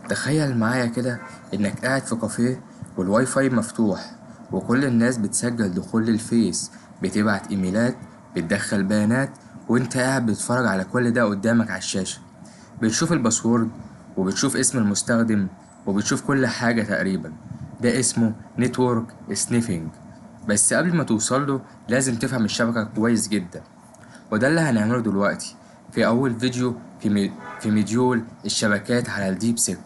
تخيل معايا كده انك قاعد في كافيه والواي فاي مفتوح، وكل الناس بتسجل دخول للفيس، بتبعت ايميلات، بتدخل بيانات، وانت قاعد بتتفرج على كل ده قدامك على الشاشة. بتشوف الباسورد، وبتشوف اسم المستخدم، وبتشوف كل حاجة تقريبا. ده اسمه نتورك سنيفنج. بس قبل ما توصله لازم تفهم الشبكة كويس جدا، وده اللي هنعمله دلوقتي في أول فيديو في مديول الشبكات على الديب سيك.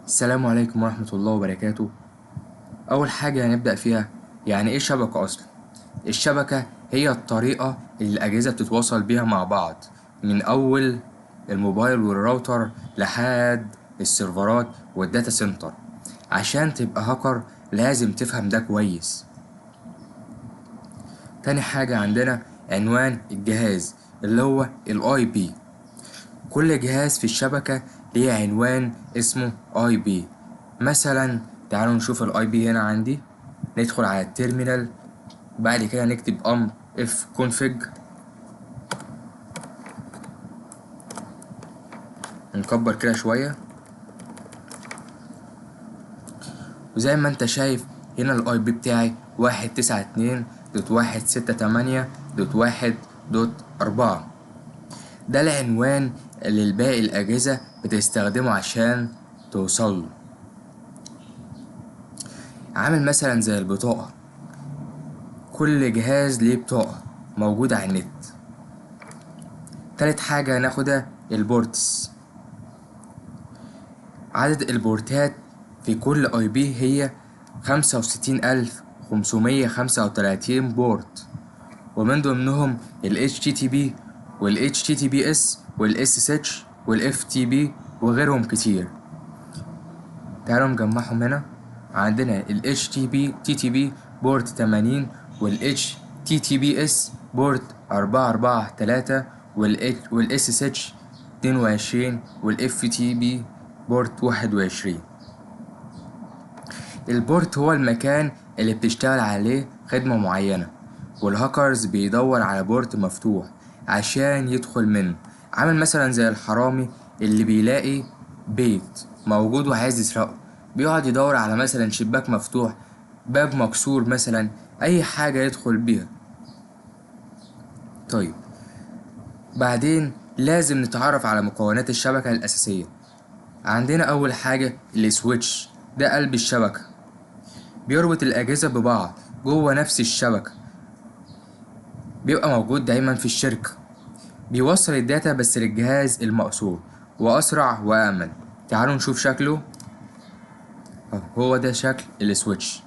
السلام عليكم ورحمة الله وبركاته. أول حاجة هنبدأ فيها، يعني إيه شبكة أصلا؟ الشبكة هي الطريقة اللي الأجهزة بتتواصل بيها مع بعض، من أول الموبايل والراوتر لحد السيرفرات والداتا سنتر. عشان تبقى هاكر لازم تفهم ده كويس. تاني حاجة عندنا عنوان الجهاز اللي هو الاي بي. كل جهاز في الشبكة ليه عنوان اسمه اي بي. مثلا تعالوا نشوف الاي بي هنا عندي. ندخل على التيرمينال، بعد كده نكتب امر اف config. نكبر كده شوية، وزي ما انت شايف هنا الاي بي بتاعي 192.168.1.1.4. ده العنوان اللي الباقي الأجهزة بتستخدمه عشان توصله. عامل مثلا زي البطاقة، كل جهاز ليه بطاقة موجودة على النت. تالت حاجة هناخدها البورتس. عدد البورتات في كل اي بي هي 65,535 بورت، ومن ضمنهم ال HTTP وال HTTPS وال SSH وال FTP وغيرهم كتير. تعالوا نجمعهم هنا. عندنا ال HTTP بورت 80، وال HTTPS بورت 443، وال SSH 22، وال FTP بورت 21. البورت هو المكان اللي بتشتغل عليه خدمة معينة، والهاكرز بيدور على بورت مفتوح عشان يدخل منه. عامل مثلا زي الحرامي اللي بيلاقي بيت موجود وعايز يسرقه، بيقعد يدور على مثلا شباك مفتوح، باب مكسور مثلا، اي حاجة يدخل بيها. طيب، بعدين لازم نتعرف على مكونات الشبكة الأساسية. عندنا أول حاجة السويتش، ده قلب الشبكة، بيربط الأجهزة ببعض جوه نفس الشبكة، بيبقى موجود دايما في الشركة، بيوصل الداتا بس للجهاز المقصود، وأسرع وأأمن. تعالوا نشوف شكله. هو ده شكل السويتش،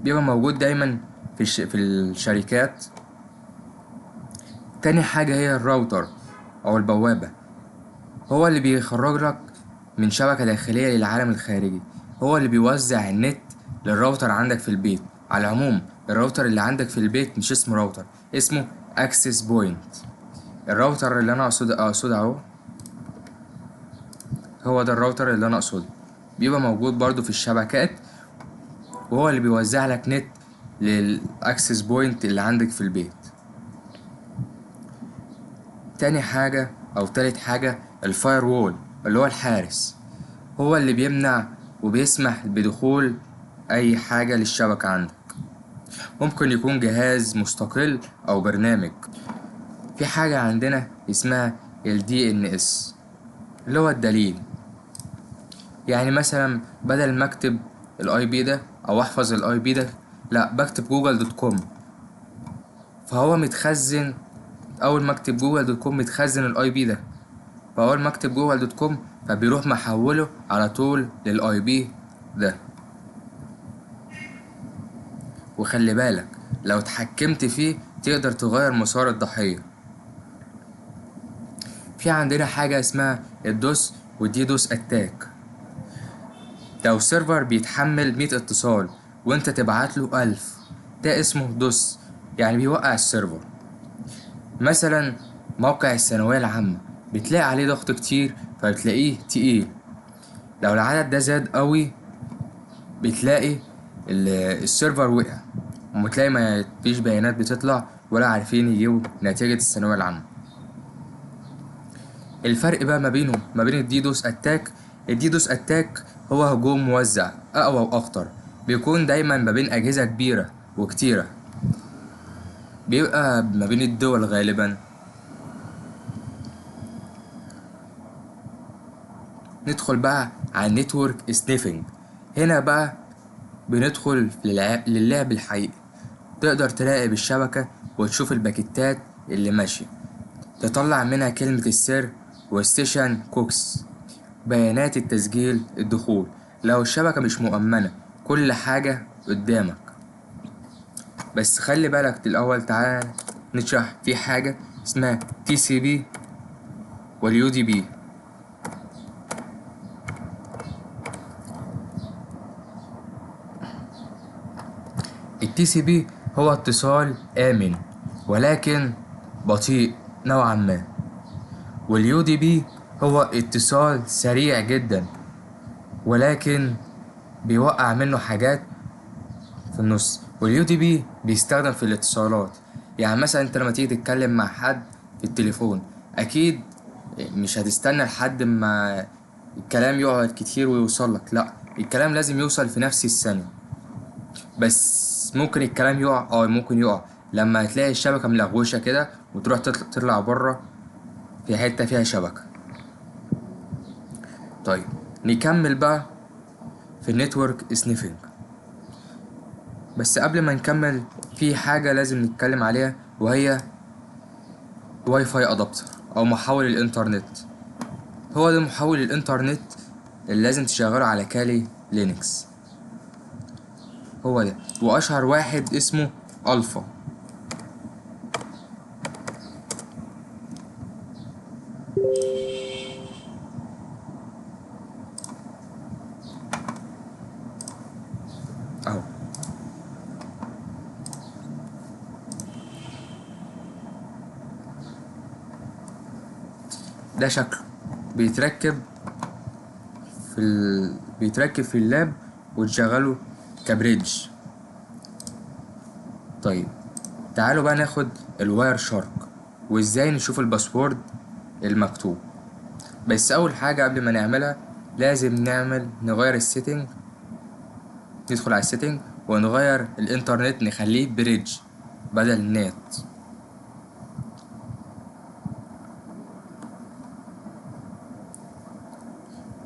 بيبقى موجود دايما في الشركات. تاني حاجة هي الراوتر أو البوابة، هو اللي بيخرج لك من شبكة داخلية للعالم الخارجي، هو اللي بيوزع النت للراوتر عندك في البيت. على العموم الراوتر اللي عندك في البيت مش اسمه راوتر، اسمه اكسس بوينت. الراوتر اللي انا اقصده اهو، هو ده الراوتر اللي انا اقصده، بيبقى موجود برضو في الشبكات، وهو اللي بيوزع لك نت للاكسس بوينت اللي عندك في البيت. تاني حاجة او تالت حاجة الفاير وول، اللي هو الحارس، هو اللي بيمنع وبيسمح بدخول اي حاجة للشبكة عندك. ممكن يكون جهاز مستقل او برنامج. في حاجة عندنا اسمها ال DNS اللي هو الدليل. يعني مثلا بدل ما اكتب الاي بي ده او احفظ الاي بي ده، لا، بكتب google.com، فهو متخزن. اول ما اكتب google.com متخزن الاي بي ده، فاول ما اكتب google.com فبيروح محوله على طول للاي بي ده. وخلي بالك لو اتحكمت فيه تقدر تغير مسار الضحية. في عندنا حاجة اسمها الدوس والديدوس اتاك. لو السيرفر بيتحمل 100 اتصال وانت تبعتله 1000، ده اسمه دوس، يعني بيوقع السيرفر. مثلا موقع الثانوية العامة بتلاقي عليه ضغط كتير فبتلاقيه تقيل. لو العدد ده زاد قوي بتلاقي السيرفر وقع. وتلاقي ما فيش بيانات بتطلع ولا عارفين يجيبوا نتيجة الثانوية العامة. الفرق بقى ما بينهم ما بين الديدوس اتاك، الديدوس اتاك هو هجوم موزع اقوى واخطر، بيكون دايما ما بين اجهزة كبيرة وكتيرة، بيبقى ما بين الدول غالبا. ندخل بقى على النتورك سنيفنج. هنا بقى بندخل للعب الحقيقي، تقدر تراقب الشبكة وتشوف الباكيتات اللي ماشية، تطلع منها كلمة السر وستيشن كوكس، بيانات التسجيل الدخول لو الشبكة مش مؤمنة، كل حاجة قدامك. بس خلي بالك الأول، تعال نشرح في حاجة اسمها TCP واليو دي بي. التي سي بي هو اتصال آمن ولكن بطيء نوعا ما، واليو دي بي هو اتصال سريع جدا ولكن بيوقع منه حاجات في النص. واليو دي بي بيستخدم في الاتصالات، يعني مثلا انت لما تيجي تتكلم مع حد في التليفون اكيد مش هتستنى لحد ما الكلام يقعد كتير ويوصل لك، لا الكلام لازم يوصل في نفس الثانية. بس ممكن الكلام يقع، ممكن يقع لما تلاقي الشبكة ملغوشة كده وتروح تطلع بره في حتة فيها شبكة. طيب نكمل بقى في النتورك سنيفنج. بس قبل ما نكمل في حاجة لازم نتكلم عليها، وهي واي فاي ادابتر او محول الانترنت. هو ده محول الانترنت اللي لازم تشغله على كالي لينكس، هو ده. واشهر واحد اسمه الفا. اهو ده شكله بيتركب بيتركب في اللاب وتشغله كبريدج. طيب تعالوا بقى ناخد الواير شارك وازاي نشوف الباسورد المكتوب. بس اول حاجة قبل ما نعملها لازم نغير السيتنج، ندخل على السيتنج ونغير الانترنت نخليه بريدج بدل نت،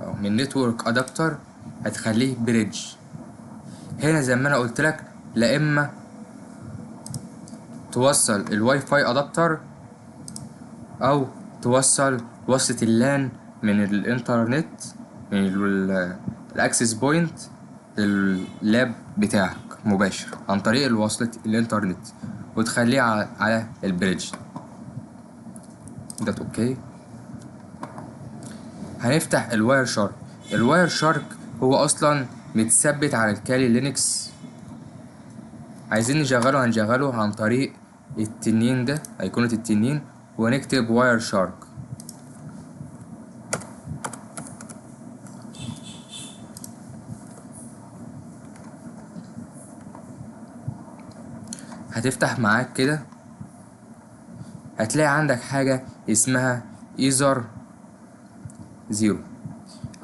أو من نتورك ادابتر هتخليه بريدج. هنا زي ما انا قلت لك، لا اما توصل الواي فاي ادابتر او توصل وصلة اللان من الانترنت من الاكسس بوينت لللاب بتاعك مباشر عن طريق وصلة الانترنت وتخليه على البريدج ده. اوكي، هنفتح الواير شارك. الواير شارك هو اصلا متثبت على الكالي لينكس، عايزين نشغله هنشغله عن طريق التنين ده، ايقونة التنين، ونكتب واير شارك. هتفتح معاك كده، هتلاقي عندك حاجة اسمها ايزر زيرو،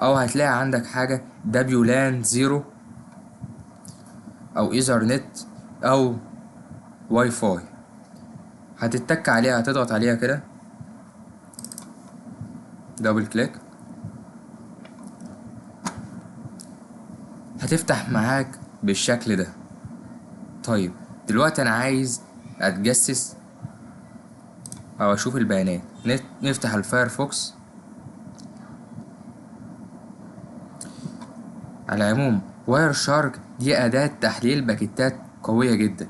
او هتلاقي عندك حاجة دبليولان زيرو او ايزرنت او واي فاي. هتتك عليها، هتضغط عليها كده دبل كليك، هتفتح معاك بالشكل ده. طيب دلوقتي انا عايز اتجسس او اشوف البيانات، نفتح الفايرفوكس. على العموم واير شارك دي اداة تحليل باكيتات قوية جدا،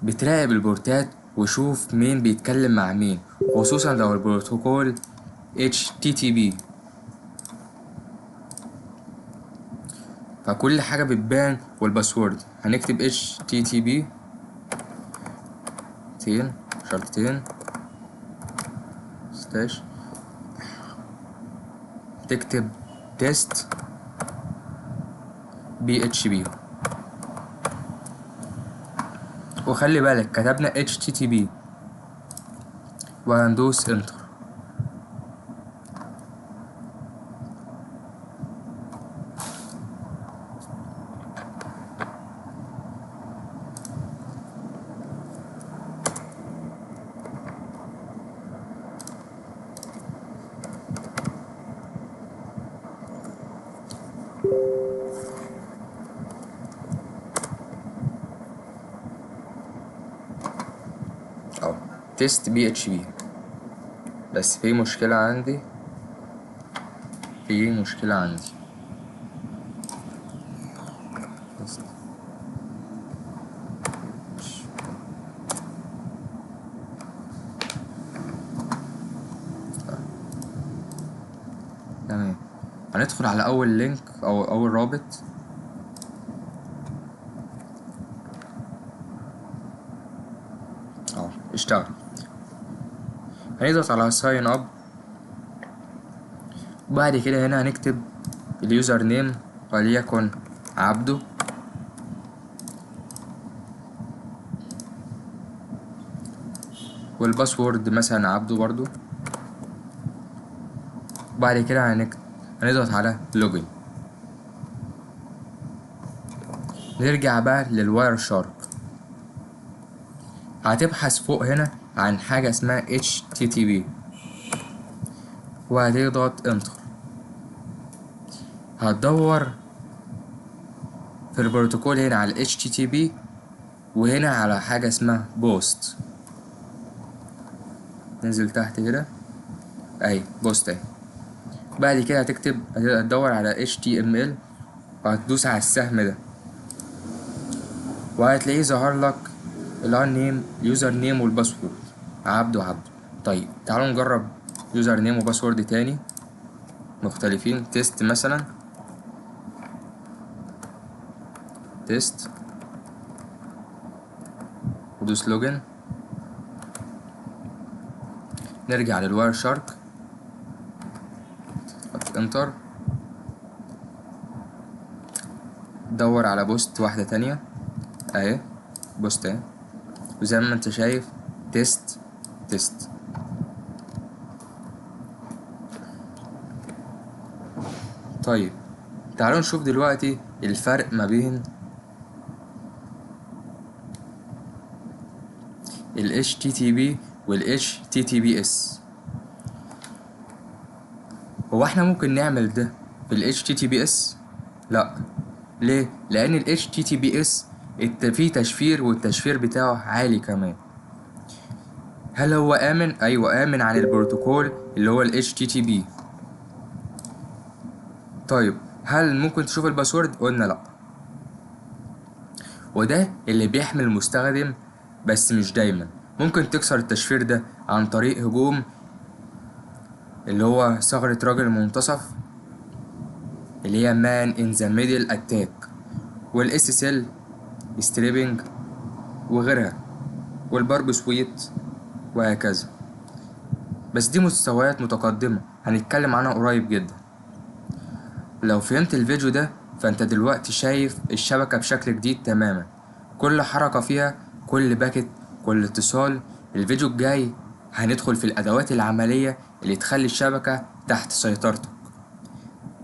بتراقب البورتات وشوف مين بيتكلم مع مين، خصوصا لو البروتوكول HTTP، فكل حاجة بتبان. والباسورد هنكتب HTTP شرطتين سلاش، تكتب تيست PHP. وخلي بالك كتبنا HTTP وهندوس انتر. اهو تيست PHP. بس في مشكلة عندي. تمام، هندخل على اول لينك او اول رابط. اشتغل. هنضغط على ساين اب، وبعد كده هنا هنكتب اليوزر نيم وليكن عبده، والباسورد مثلا عبده برضو. وبعد كده هنضغط على لوجن. نرجع بقى للواير شارك. هتبحث فوق هنا عن حاجة اسمها HTTP وهتضغط انتر. هتدور في البروتوكول هنا على HTTP وهنا على حاجة اسمها بوست. ننزل تحت كده اهي بوست اهي. بعد كده هتدور على HTML وهتدوس على السهم ده وهتلاقيه ظهر لك اليوزر نيم والباسورد عبده. طيب تعالوا نجرب يوزر نيم وباسورد تاني مختلفين. تيست مثلا، تيست، ودوس لوجن. نرجع للواير شارك، انتر، دور على بوست واحدة تانية اهي، بوست اهي، وزي ما انت شايف تيست. طيب تعالوا نشوف دلوقتي الفرق ما بين ال HTTP وال HTTPS. هو احنا ممكن نعمل ده في ال HTTPS؟ لا. ليه؟ لأن ال HTTPS فيه تشفير، والتشفير بتاعه عالي كمان. هل هو آمن؟ أيوة آمن عن البروتوكول اللي هو ال HTTP. طيب هل ممكن تشوف الباسورد؟ قلنا لأ. وده اللي بيحمي المستخدم، بس مش دايما. ممكن تكسر التشفير ده عن طريق هجوم اللي هو ثغرة راجل المنتصف اللي هي Man in the Middle Attack، والSSL ستريبنج وغيرها، والبارب سويت وهكذا. بس دي مستويات متقدمة هنتكلم عنها قريب جدا. لو فهمت الفيديو ده فانت دلوقتي شايف الشبكة بشكل جديد تماما، كل حركة فيها، كل باكت، كل اتصال. الفيديو الجاي هندخل في الأدوات العملية اللي تخلي الشبكة تحت سيطرتك.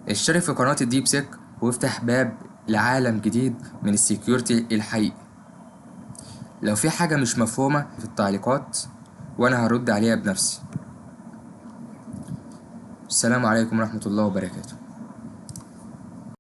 اشترك في قناة الديب سيك وافتح باب لعالم جديد من السيكيورتي الحقيقي. لو في حاجة مش مفهومة في التعليقات وانا هرد عليها بنفسي. السلام عليكم ورحمة الله وبركاته.